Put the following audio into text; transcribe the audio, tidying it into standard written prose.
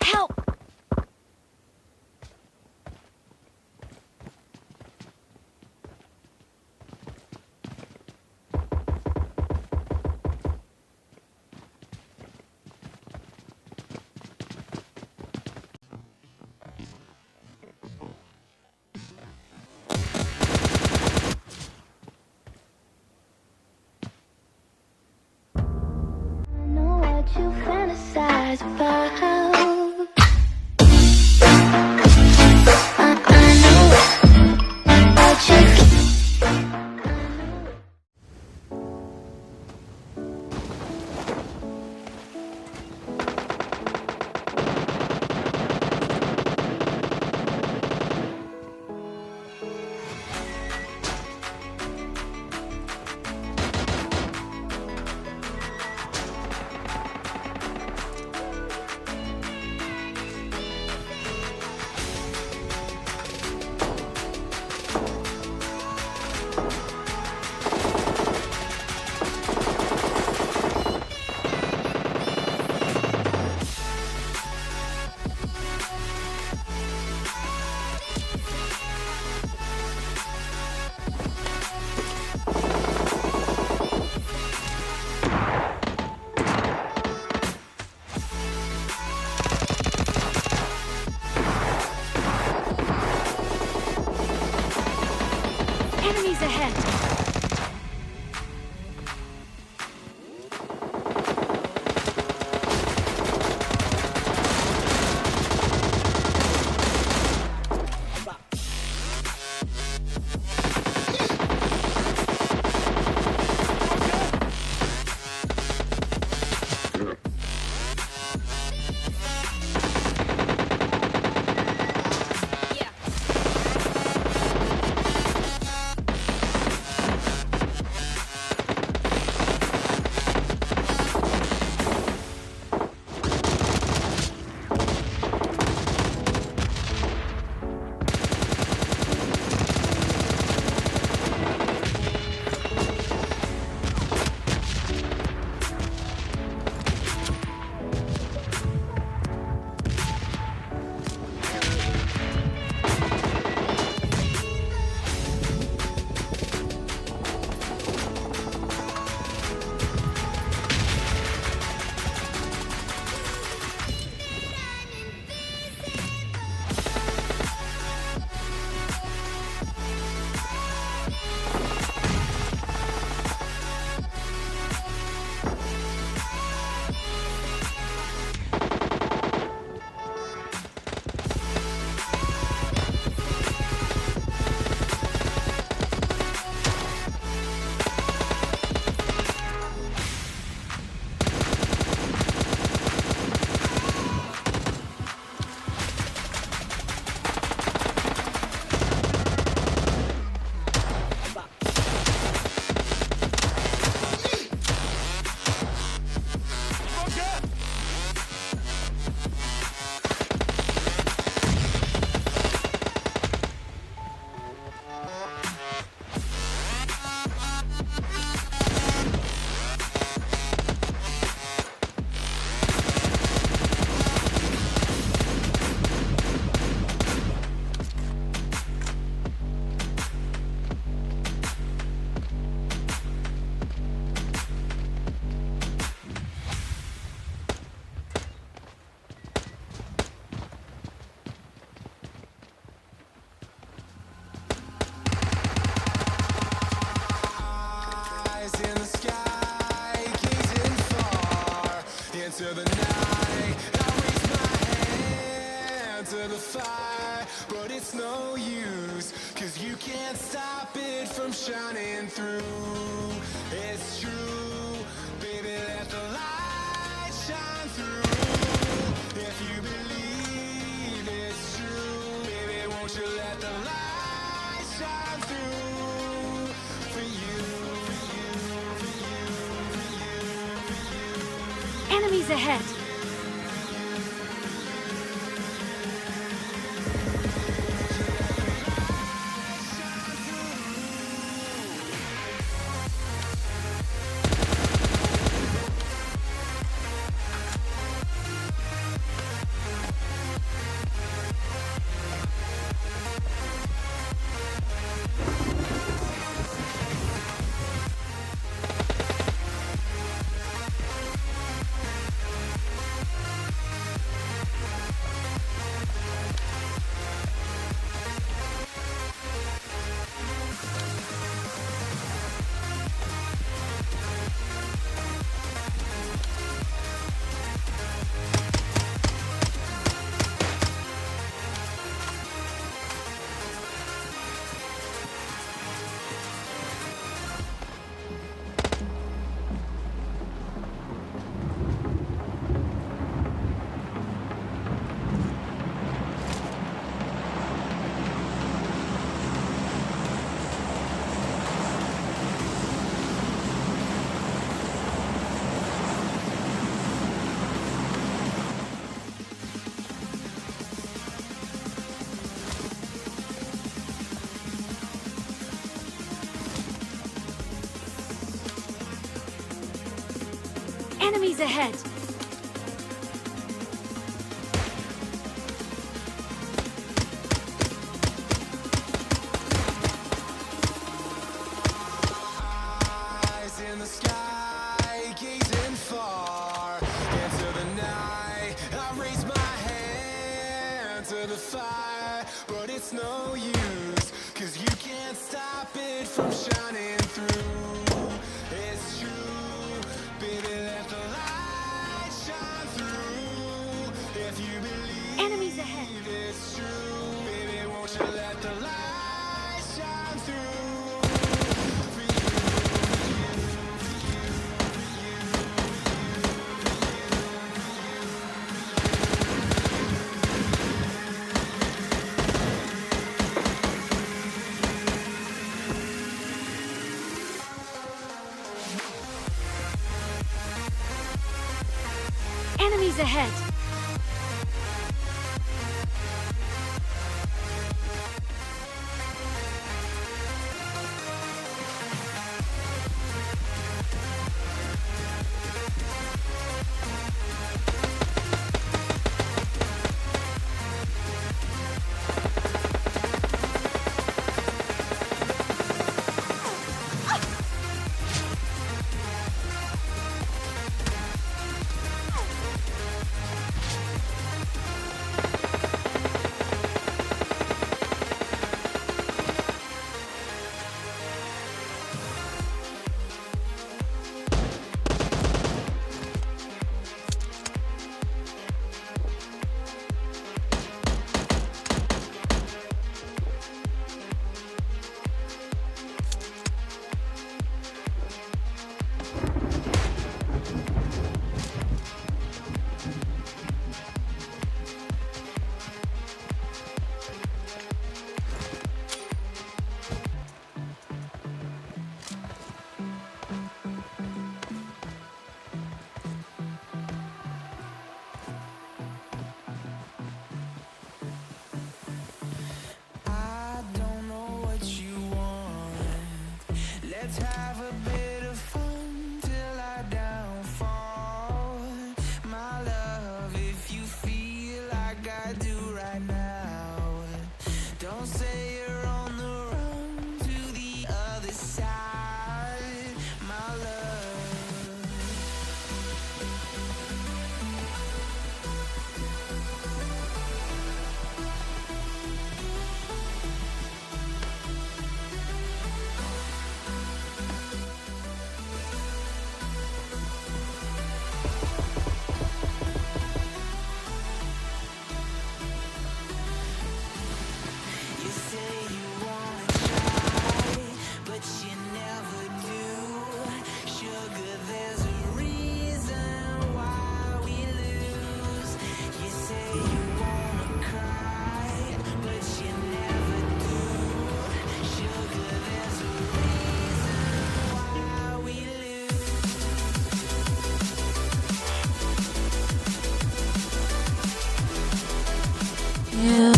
Help! Know what you fantasize about. I know what you. Enemies ahead! into the night. I raise my hand to the fire, but it's no use, 'cause you can't stop it from shining through. It's true, baby, let the light shine through. If you believe it's true, baby, won't you let the light shine through for you, for you, for you, for you, for you. Enemies ahead! Enemies ahead! Eyes in the sky, gazing far into the night. I raise my hand to the fire, but it's no use, 'cause you can't stop it from shining through. It's true, baby, let the light shine through. If you believe Enemies ahead! it's true, baby, won't you let the light shine through? Enemies ahead! I don't know what you want. Let's have a bit of fun till I downfall. My love, if you feel like I do right now, don't say you're on the run to the other side. My love. You say you wanna try, but you never do. Sugar, there's a reason why we lose. You say you wanna cry, but you never do. Sugar, there's a reason why we lose. You